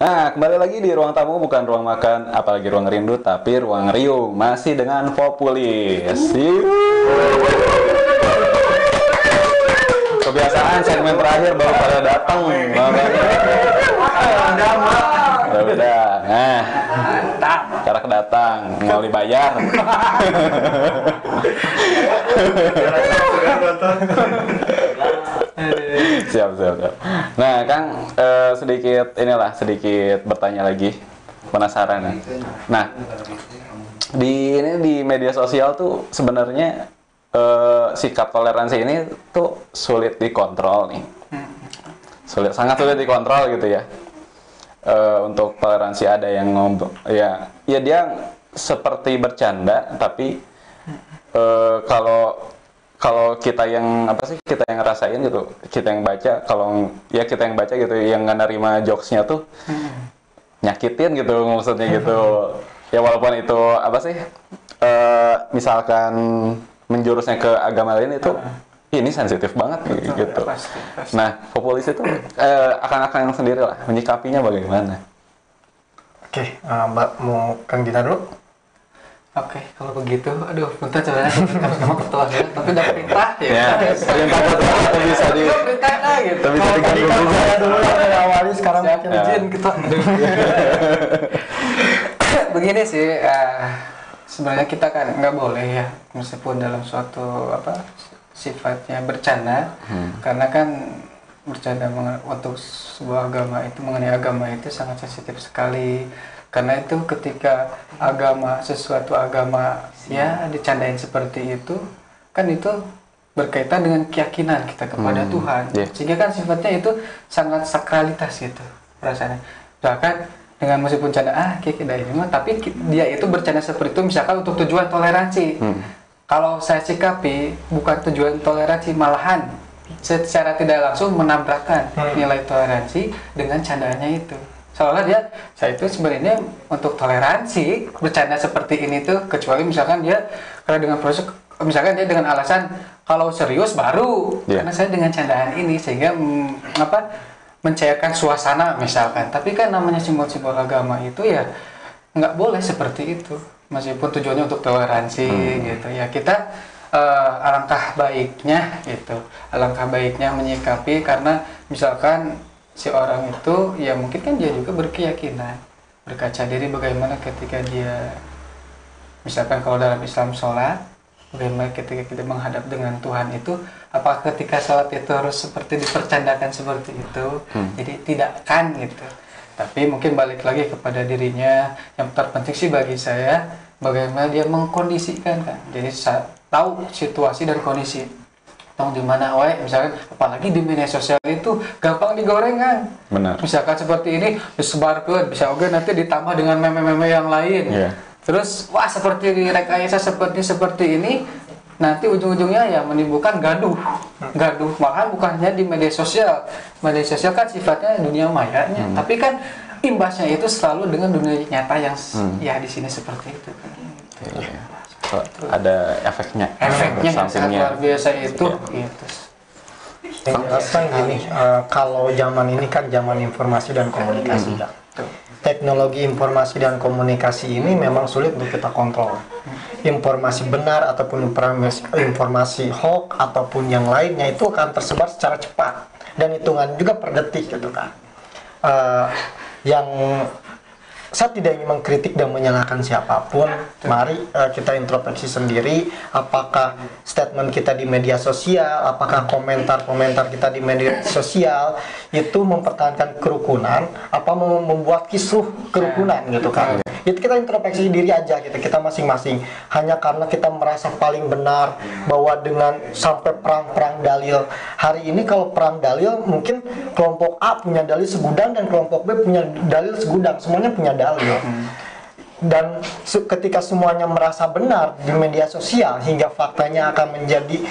Nah, kembali lagi di ruang tamu, bukan ruang makan, apalagi ruang rindu, tapi ruang riung. Masih dengan Populis. Kebiasaan segmen terakhir baru pada datang. Udah. Nah, cara kedatang, mau dibayar. Siap. Nah, Kang, sedikit bertanya lagi, penasaran ya. Nah, di media sosial tuh sebenarnya sikap toleransi ini tuh sulit dikontrol nih, sangat sulit dikontrol gitu ya. Untuk toleransi ada yang ya dia seperti bercanda, tapi kalau kita yang ngerasain gitu, kita yang baca gitu, yang nggak nerima jokesnya tuh nyakitin gitu, maksudnya gitu. Ya walaupun itu misalkan menjurusnya ke agama lain, itu ini sensitif banget gitu. Pasti. Nah, Populis itu akan sendiri lah menyikapinya bagaimana? Oke, Mbak mau Kang Dina dulu? Oke, kalau begitu, aduh, bentar sebenarnya sama ketua saya, tapi udah perintah Ya, perintah atau bisa di perintah gitu. tapi bisa diganggu juga. Saya dulu yang awalnya sekarang Siap, mungkin izin kita. Begini sih, sebenarnya kita kan nggak boleh ya, meskipun dalam suatu sifatnya bercanda, karena kan bercanda untuk sebuah agama itu, mengenai agama itu sangat sensitif sekali. Karena itu ketika sesuatu agama ya dicandain seperti itu, kan itu berkaitan dengan keyakinan kita kepada Tuhan. Sehingga kan sifatnya itu sangat sakralitas gitu rasanya. Bahkan dengan meskipun canda kayak ini mah, tapi dia itu bercanda seperti itu misalkan untuk tujuan toleransi. Kalau saya sikapi bukan tujuan toleransi, malahan secara tidak langsung menabrakkan nilai toleransi dengan candaannya itu. Soalnya saya itu sebenarnya untuk toleransi bercanda seperti ini tuh, kecuali misalkan dia karena dengan proses, misalkan dia dengan alasan kalau serius baru, karena saya dengan candaan ini sehingga mencairkan suasana misalkan. Tapi kan namanya simbol-simbol agama itu ya nggak boleh seperti itu, meskipun tujuannya untuk toleransi gitu ya. Kita alangkah baiknya menyikapi, karena misalkan si orang itu ya mungkin kan dia juga berkeyakinan, berkaca diri bagaimana ketika dia misalkan kalau dalam Islam sholat, bagaimana ketika kita menghadap dengan Tuhan itu, apakah ketika sholat itu harus seperti dipercandakan seperti itu? Jadi tidak kan gitu. Tapi mungkin balik lagi kepada dirinya, yang terpenting sih bagi saya bagaimana dia mengkondisikan kan. Jadi tahu situasi dan kondisi di mana misalkan apalagi di media sosial itu gampang digoreng kan. Benar. Misalkan seperti ini disebarkan, bisa oke nanti ditambah dengan meme-meme yang lain. Terus seperti di rekayasa seperti ini, nanti ujung-ujungnya ya menimbulkan gaduh. Bahkan bukan hanya di media sosial kan sifatnya dunia mayanya, tapi kan imbasnya itu selalu dengan dunia nyata yang ya di sini seperti itu. Ada efeknya yang sangat luar biasa itu. Yang jelas kan gini, kalau zaman ini kan zaman informasi dan komunikasi ya. Teknologi informasi dan komunikasi ini memang sulit untuk kita kontrol. Informasi benar ataupun informasi hoax ataupun yang lainnya itu akan tersebar secara cepat dan hitungan juga per detik gitu kan. Yang saya tidak ingin mengkritik dan menyalahkan siapapun. Mari kita introspeksi sendiri, apakah statement kita di media sosial, apakah komentar-komentar kita di media sosial itu mempertahankan kerukunan, apa membuat kisruh kerukunan gitu kan. Itu kita introspeksi diri aja gitu, kita masing-masing. Hanya karena kita merasa paling benar, bahwa dengan sampai perang-perang dalil. Hari ini kalau perang dalil mungkin kelompok A punya dalil segudang dan kelompok B punya dalil segudang, semuanya punya dalil. Dan ketika semuanya merasa benar di media sosial hingga faktanya akan menjadi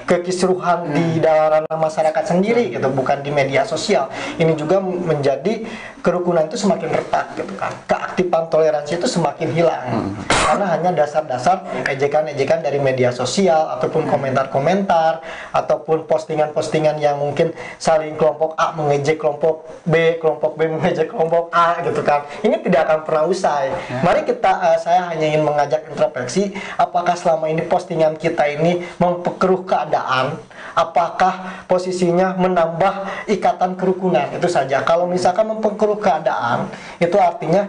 kekisruhan di dalam masyarakat sendiri gitu, bukan di media sosial. Ini juga menjadi kerukunan itu semakin retak gitu kan. Keaktifan toleransi itu semakin hilang karena hanya dasar-dasar ejekan-ejekan dari media sosial ataupun komentar-komentar ataupun postingan-postingan yang mungkin saling kelompok A mengejek kelompok B mengejek kelompok A gitu kan. Ini tidak akan pernah usai. Mari kita saya hanya ingin mengajak introspeksi, apakah selama ini postingan kita ini memperkeruh keadaan, apakah posisinya menambah ikatan kerukunan, itu saja. Kalau misalkan memperkeruh keadaan, itu artinya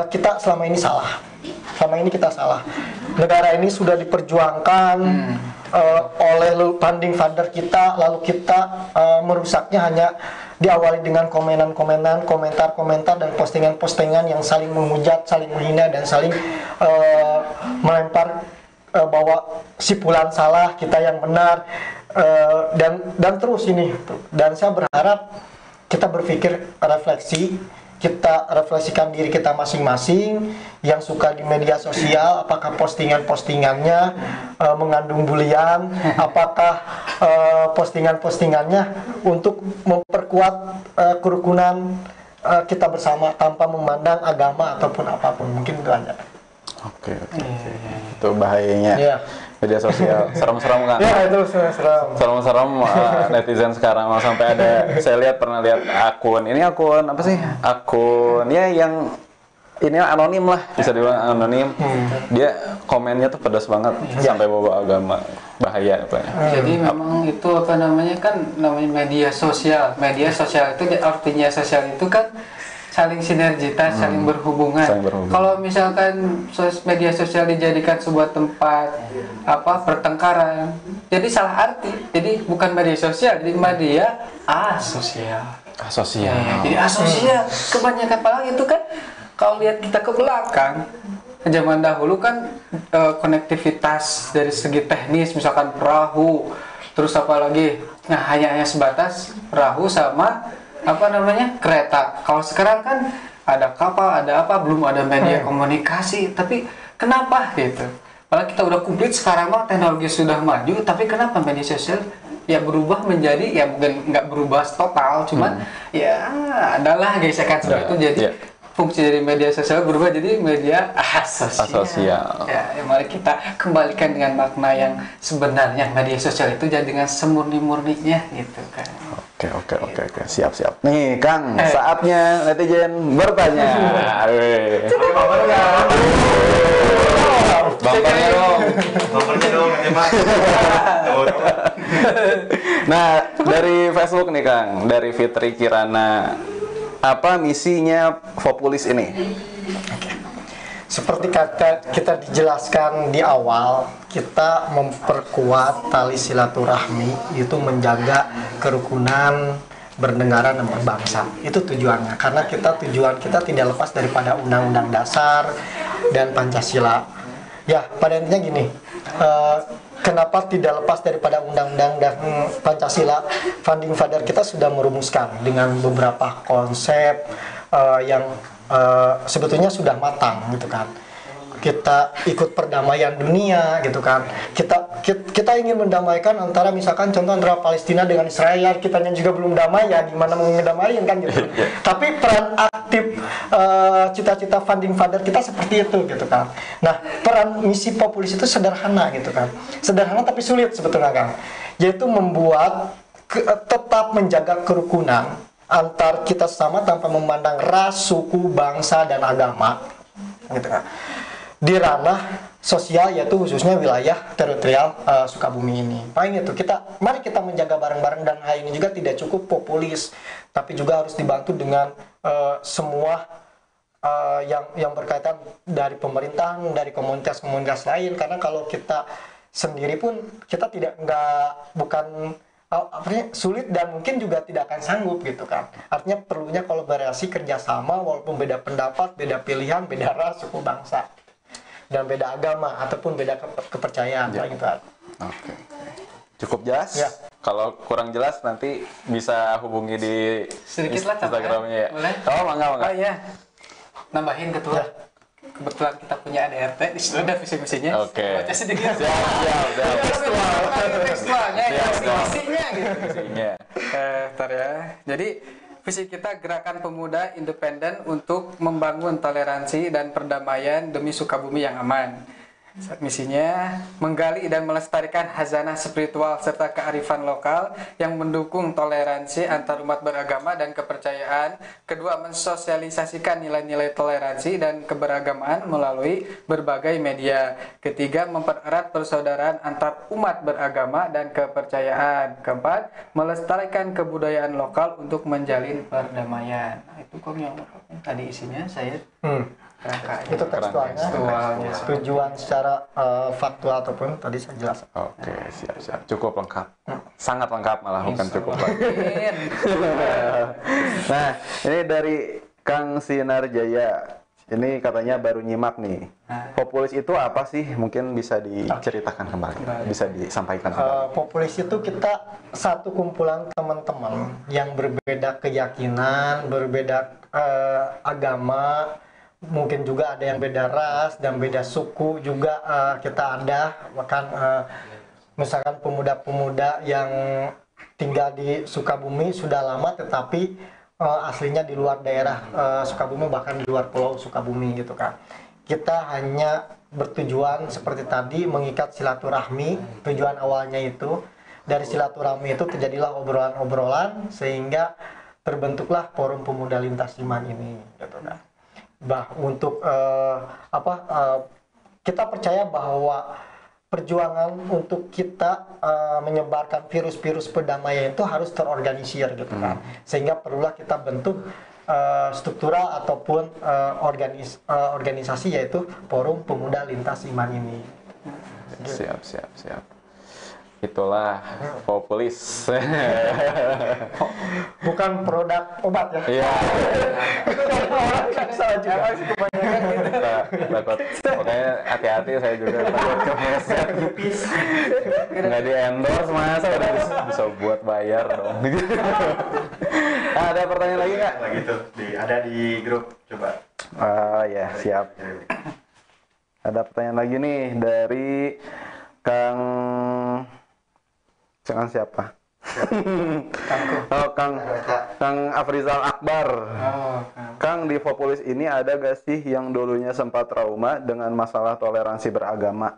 kita selama ini salah. Selama ini kita salah. Negara ini sudah diperjuangkan oleh founding father kita, lalu kita merusaknya hanya diawali dengan komenan-komenan, komentar-komentar dan postingan-postingan yang saling menghujat, saling menghina dan saling melempar bahwa si fulan salah, kita yang benar, dan terus ini. Dan saya berharap kita berpikir refleksi, kita refleksikan diri kita masing-masing yang suka di media sosial, apakah postingan-postingannya mengandung bulian, apakah postingan-postingannya untuk memperkuat kerukunan kita bersama tanpa memandang agama ataupun apapun. Mungkin itu aja. Oke. Itu bahayanya media sosial. Serem-serem kan? Ya, itu serem. Serem-serem netizen sekarang sampai ada, saya pernah lihat akun. Ini akun apa sih? Akun ya yang ini anonim lah, bisa dibilang anonim. Dia komennya tuh pedas banget sampai bawa agama. Bahaya apanya. Jadi memang itu apa namanya kan namanya media sosial. Media sosial itu artinya sosial itu kan saling sinergitas, saling berhubungan. Kalau misalkan media sosial dijadikan sebuah tempat pertengkaran, jadi salah arti. Jadi bukan media sosial, jadi media asosial. Jadi asosial. Kebanyakan orang itu kan kalau lihat kita ke belakang, zaman dahulu kan konektivitas dari segi teknis, misalkan perahu, terus apa lagi? Nah, hanya sebatas perahu sama kereta. Kalau sekarang kan ada kapal, ada apa, belum ada media komunikasi. Tapi kenapa gitu? Kalau kita udah komplit sekarang mah teknologi sudah maju, tapi kenapa media sosial ya berubah menjadi ya mungkin nggak berubah total, cuman ya adalah gesekan seperti itu. Jadi fungsi dari media sosial berubah jadi media asosial. Ya, mari kita kembalikan dengan makna yang sebenarnya. Media sosial itu jadi dengan semurni-murninya gitu kan. Oke. Siap. Nih, Kang, saatnya netizen bertanya. Bumpernya dong. Nah, dari Facebook nih, Kang, dari Fitri Kirana. Apa misinya Fopulis ini? Seperti kita dijelaskan di awal, kita memperkuat tali silaturahmi, itu menjaga kerukunan bernegara dan berbangsa. Itu tujuannya. Karena tujuan kita tidak lepas daripada Undang-Undang Dasar dan Pancasila. Ya, pada intinya gini. Kenapa tidak lepas daripada Undang-Undang dan Pancasila? Founding Father kita sudah merumuskan dengan beberapa konsep yang sebetulnya sudah matang gitu kan. Kita ikut perdamaian dunia gitu kan. Kita ingin mendamaikan antara misalkan contoh antara Palestina dengan Israel, kitanya juga belum damai, ya gimana mau ngedamain kan gitu. Tapi peran aktif cita-cita founding father kita seperti itu gitu kan. Nah, peran misi Fopulis itu sederhana gitu kan. Sederhana tapi sulit sebetulnya kan. Yaitu membuat tetap menjaga kerukunan antar kita sama tanpa memandang ras, suku, bangsa dan agama gitu kan. Di ranah sosial, yaitu khususnya wilayah teritorial Sukabumi ini. Paling itu mari kita menjaga bareng-bareng, dan hal ini juga tidak cukup populis, tapi juga harus dibantu dengan semua yang berkaitan dari pemerintahan, dari komunitas-komunitas lain. Karena kalau kita sendiri pun kita bukan sulit dan mungkin juga tidak akan sanggup gitu kan. Artinya perlunya kolaborasi, kerjasama, walaupun beda pendapat, beda pilihan, beda ras, suku, bangsa, dan beda agama ataupun beda kepercayaan gitu. Oke. Cukup jelas? Ya. Kalau kurang jelas nanti bisa hubungi di sedikit lah Instagramnya ya. Boleh? Oh, mangga. Oh iya. Nambahin ketua. kebetulan kita punya ADRT di situ ada visi misinya. Oke. Baca sedikit. Siap. Tekstualnya ya, Siap. isinya gitu. Isinya. Bentar ya. Jadi visi kita Gerakan Pemuda Independen untuk membangun toleransi dan perdamaian demi Sukabumi yang aman. Misinya menggali dan melestarikan khazanah spiritual serta kearifan lokal yang mendukung toleransi antar umat beragama dan kepercayaan. Kedua, mensosialisasikan nilai-nilai toleransi dan keberagamaan melalui berbagai media. Ketiga, mempererat persaudaraan antar umat beragama dan kepercayaan. Keempat, melestarikan kebudayaan lokal untuk menjalin perdamaian. Nah, itu kok yang tadi isinya saya kerangkanya. Itu tekstualnya. Tekstualnya. Tujuan secara faktual ataupun tadi saya jelas. Oke, siap. Cukup lengkap. Sangat lengkap malah, bukan cukup lengkap. Nah, ini dari Kang Sinar Jaya. Ini katanya baru nyimak nih. Populis itu apa sih? Mungkin bisa diceritakan kembali. Bisa disampaikan kembali. Populis itu kita satu kumpulan teman-teman yang berbeda keyakinan, berbeda agama, mungkin juga ada yang beda ras dan beda suku juga kita ada. Bahkan misalkan pemuda-pemuda yang tinggal di Sukabumi sudah lama tetapi aslinya di luar daerah Sukabumi, bahkan di luar pulau Sukabumi gitu kan. Kita hanya bertujuan seperti tadi mengikat silaturahmi. Tujuan awalnya itu dari silaturahmi itu terjadilah obrolan-obrolan sehingga terbentuklah Forum Pemuda Lintas Iman ini gitu kan. Untuk kita percaya bahwa perjuangan untuk kita menyebarkan virus-virus perdamaian itu harus terorganisir gitu kan, sehingga perlulah kita bentuk struktural ataupun organisasi, yaitu Forum Pemuda Lintas Iman ini. Siap. Itulah Populis. Bukan produk obat ya. Iya. Salah juga. Kebanyakan gitu. Takut. Pokoknya hati-hati, saya juga takut kepleset. Nggak di endorse, masa udah bisa buat bayar dong. Ada pertanyaan lagi nggak? Lagi tuh, ada di grup, coba. Ya, siap. Ada pertanyaan lagi nih dari Kang siapa? Kang Afrizal Akbar. Kang, di Populis ini ada gak sih yang dulunya sempat trauma dengan masalah toleransi beragama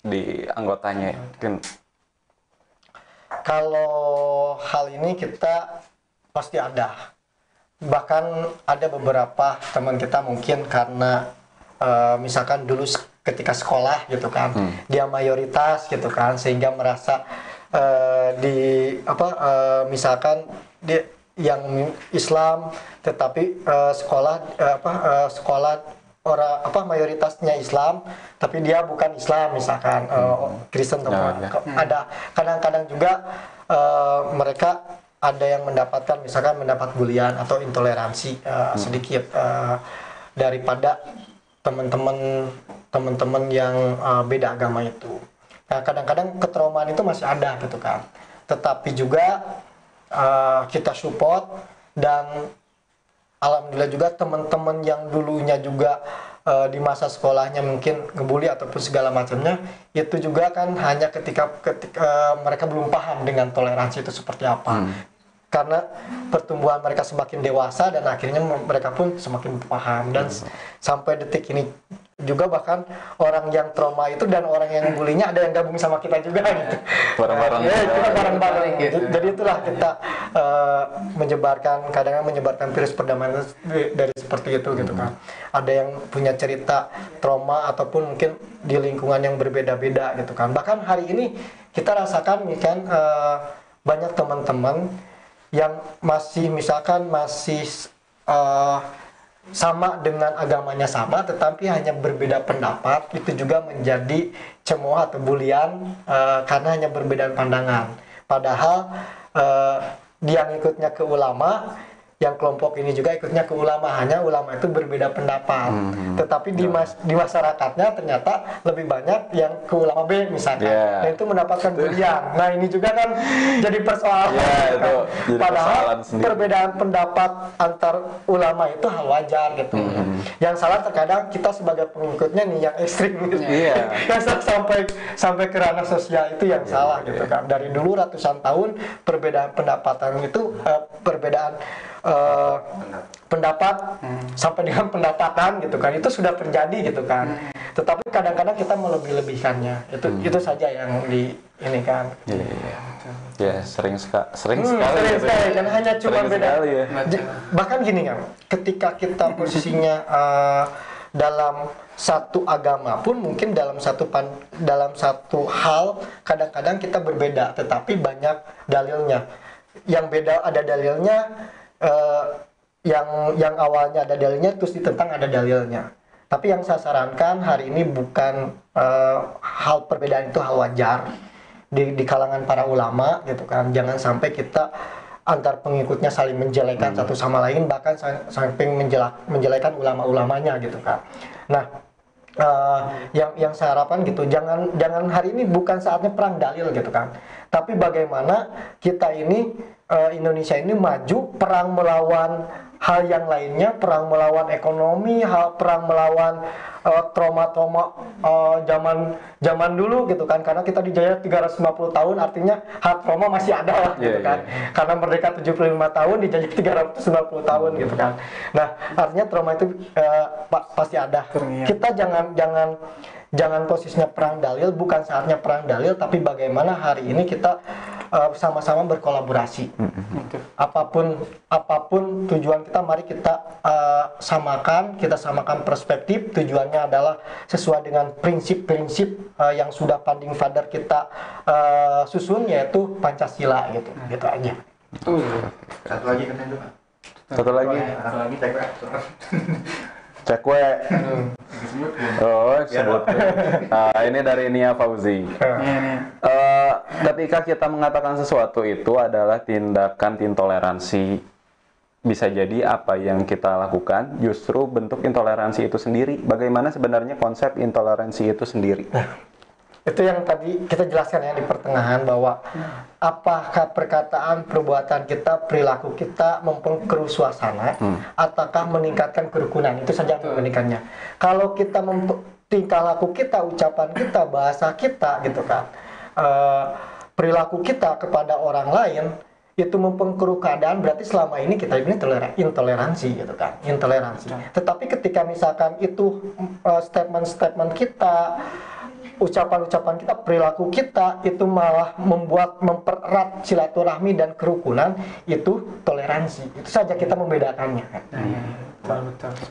di anggotanya? Mungkin. Kalau hal ini kita pasti ada. Bahkan ada beberapa teman kita mungkin karena misalkan dulu ketika sekolah gitu kan, dia mayoritas gitu kan, sehingga merasa misalkan dia yang Islam tetapi sekolah orang mayoritasnya Islam tapi dia bukan Islam, misalkan Kristen ada kadang-kadang juga mereka ada yang mendapatkan misalkan mendapat bulian atau intoleransi sedikit daripada teman-teman yang beda agama itu. Nah, kadang-kadang ketraumaan itu masih ada gitu kan. Tetapi juga kita support, dan alhamdulillah juga teman-teman yang dulunya juga di masa sekolahnya mungkin ngebully ataupun segala macamnya, itu juga kan hanya ketika mereka belum paham dengan toleransi itu seperti apa. Karena pertumbuhan mereka semakin dewasa dan akhirnya mereka pun semakin paham, dan sampai detik ini juga bahkan orang yang trauma itu dan orang yang bulinya ada yang gabung sama kita juga gitu. Bareng-bareng. Kita bareng-bareng gitu. Jadi itulah kita menyebarkan virus perdamaian dari seperti itu gitu kan. Ada yang punya cerita trauma ataupun mungkin di lingkungan yang berbeda-beda gitu kan. Bahkan hari ini kita rasakan kan banyak teman-teman yang masih sama dengan agamanya sama tetapi hanya berbeda pendapat, itu juga menjadi cemooh atau bulian karena hanya berbeda pandangan. Padahal dia ngikutnya ke ulama, yang kelompok ini juga ikutnya ke ulama, hanya ulama itu berbeda pendapat. Tetapi di masyarakatnya ternyata lebih banyak yang ke ulama B misalkan. Dan itu mendapatkan bulian. Nah, ini juga kan jadi persoalan. Jadi padahal perbedaan pendapat antar ulama itu hal wajar gitu. Yang salah terkadang kita sebagai pengikutnya nih yang ekstrim gitu. Yang sampai ke ranah sosial itu yang salah gitu kan. Dari dulu ratusan tahun perbedaan pendapatan itu perbedaan pendapat sampai dengan pendapatan gitu kan, itu sudah terjadi gitu kan. Tetapi kadang-kadang kita melebih-lebihkannya. Itu saja yang ini kan. Sering sekali kan, hanya cuma beda. Bahkan gini kan, ketika kita posisinya dalam satu agama pun mungkin dalam satu hal kadang-kadang kita berbeda, tetapi banyak dalilnya. Yang beda ada dalilnya, yang awalnya ada dalilnya terus ditentang ada dalilnya. Tapi yang saya sarankan hari ini bukan hal perbedaan itu hal wajar di kalangan para ulama gitu kan. Jangan sampai kita antar pengikutnya saling menjelekan satu sama lain, bahkan sampai menjelekan ulama-ulamanya gitu kan. Nah, yang saya harapkan gitu, jangan hari ini bukan saatnya perang dalil gitu kan. Tapi bagaimana kita ini Indonesia ini maju perang melawan hal yang lainnya, perang melawan ekonomi, perang melawan trauma-trauma zaman dulu gitu kan, karena kita dijajah 350 tahun, artinya hak trauma masih ada lah gitu kan. Karena merdeka 75 tahun dijajah 350 tahun gitu kan. Nah, artinya trauma itu pasti ada. Kita jangan posisinya perang dalil, bukan saatnya perang dalil, tapi bagaimana hari ini kita sama-sama berkolaborasi. Apapun tujuan kita, mari kita samakan perspektif. Tujuannya adalah sesuai dengan prinsip-prinsip yang sudah founding father kita susun, yaitu Pancasila gitu. Gitu aja. Satu lagi kan itu, Pak. Satu lagi cekwe. Sebut. Ini dari Nia Fauzi. Ketika kita mengatakan sesuatu itu adalah tindakan intoleransi, bisa jadi apa yang kita lakukan justru bentuk intoleransi itu sendiri. Bagaimana sebenarnya konsep intoleransi itu sendiri? Itu yang tadi kita jelaskan ya di pertengahan, bahwa apakah perkataan, perbuatan kita, perilaku kita memperkeruh suasana ataukah meningkatkan kerukunan, itu saja yang meningkatkannya. Kalau kita tingkah laku kita, ucapan kita, bahasa kita gitu kan, perilaku kita kepada orang lain itu mempengaruhi keadaan, berarti selama ini kita ini intoleransi gitu kan, intoleransi. Tetapi ketika misalkan itu statement-statement kita, ucapan-ucapan kita, perilaku kita itu malah mempererat silaturahmi dan kerukunan, itu toleransi. Itu saja kita membedakannya.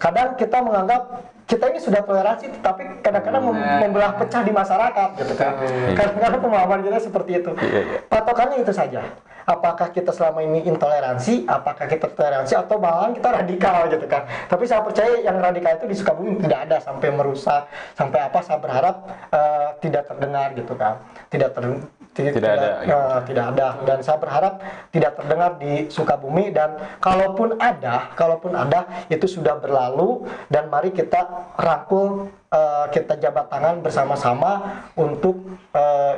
Kadang kita menganggap kita ini sudah toleransi, tapi kadang-kadang membelah pecah di masyarakat gitu kan. Kadang-kadang pemahaman kita seperti itu. Patokannya itu saja. Apakah kita selama ini intoleransi, apakah kita toleransi, atau malahan kita radikal gitu kan. Tapi saya percaya yang radikal itu di Sukabumi tidak ada, sampai merusak, sampai apa, saya berharap tidak terdengar gitu kan. Tidak ada, dan saya berharap tidak terdengar di Sukabumi. Dan kalaupun ada itu sudah berlalu, dan mari kita rangkul, kita jabat tangan bersama-sama untuk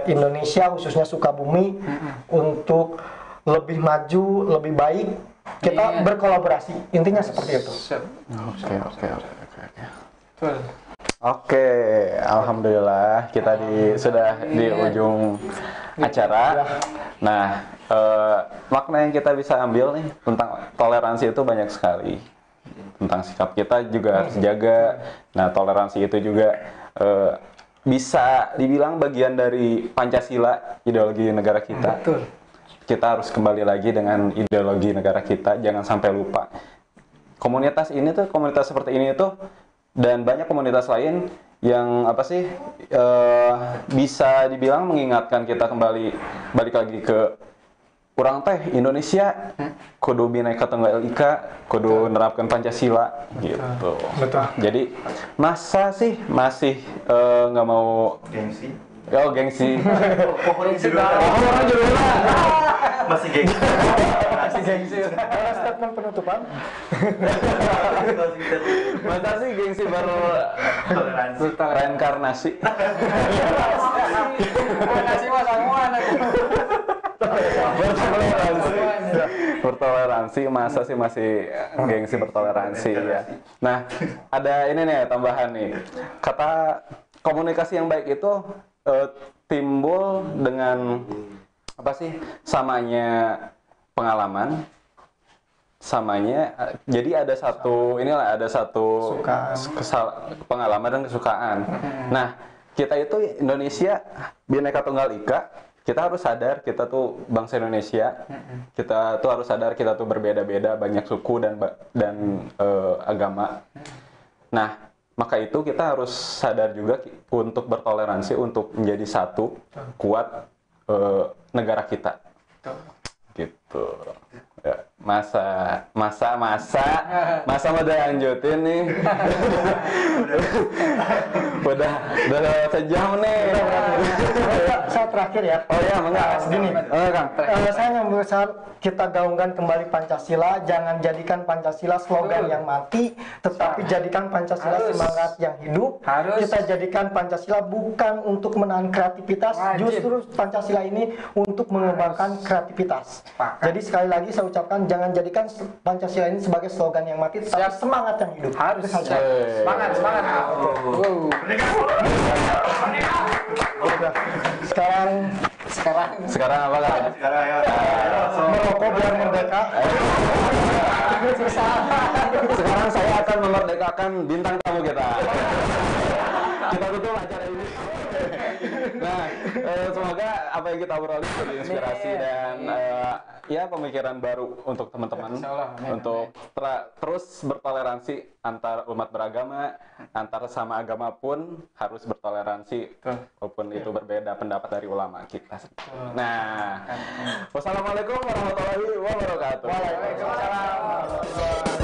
Indonesia, khususnya Sukabumi, untuk lebih maju, lebih baik. Kita berkolaborasi, intinya seperti itu. Oke, alhamdulillah kita sudah di ujung acara. Nah, makna yang kita bisa ambil nih tentang toleransi itu banyak sekali. Tentang sikap kita juga harus jaga. Nah, toleransi itu juga bisa dibilang bagian dari Pancasila, ideologi negara kita. Betul. Kita harus kembali lagi dengan ideologi negara kita, jangan sampai lupa. Komunitas ini tuh, komunitas seperti ini tuh, dan banyak komunitas lain yang bisa dibilang mengingatkan kita kembali, balik lagi ke kurang teh Indonesia kudu Bhinneka Tunggal Ika, kudu nerapkan Pancasila gitu. Betul. Jadi masa sih masih nggak mau Gengsi. gengsi. Pokoknya judulnya masih gengsi. gengsi. Ada statement penutupan? Masa sih gengsi baru reinkarnasi? Kasih mas semua anak. Bertoleransi, masa sih masih gengsi bertoleransi ya. Nah, ada ini nih tambahan nih. Kata komunikasi yang baik itu timbul dengan apa sih? Samanya pengalaman, samanya jadi ada satu pengalaman dan kesukaan. Nah, kita itu Indonesia Bhinneka Tunggal Ika. Kita harus sadar kita tuh bangsa Indonesia. Kita tuh harus sadar kita tuh berbeda-beda, banyak suku dan agama. Nah, maka itu kita harus sadar juga untuk bertoleransi, untuk menjadi satu, kuat negara kita. Gitu. Ya, masa mau lanjutin nih. udah sejam nih. Saya terakhir ya. Oh ya, enggak. Gini, Kang. saya yang besar kita gaungkan kembali Pancasila. Jangan jadikan Pancasila slogan yang mati, tetapi jadikan Pancasila semangat yang hidup. Kita jadikan Pancasila bukan untuk menahan kreativitas, justru Pancasila ini untuk mengembangkan kreativitas. Jadi sekali lagi saya ucapkan, jangan jadikan Pancasila ini sebagai slogan yang mati, tetapi semangat yang hidup. Harus saja. Semangat. Sekarang apa kan? Merokok biar merdeka. Sekarang saya akan memerdekakan bintang tamu kita. Kita tutup acara ini. Nah, semoga apa yang kita obrolin jadi inspirasi dan ya pemikiran baru untuk teman-teman untuk terus bertoleransi antar umat beragama, antar sama agama pun harus bertoleransi walaupun itu berbeda pendapat dari ulama kita. Nah, wassalamualaikum warahmatullahi wabarakatuh. Waalaikumsalam.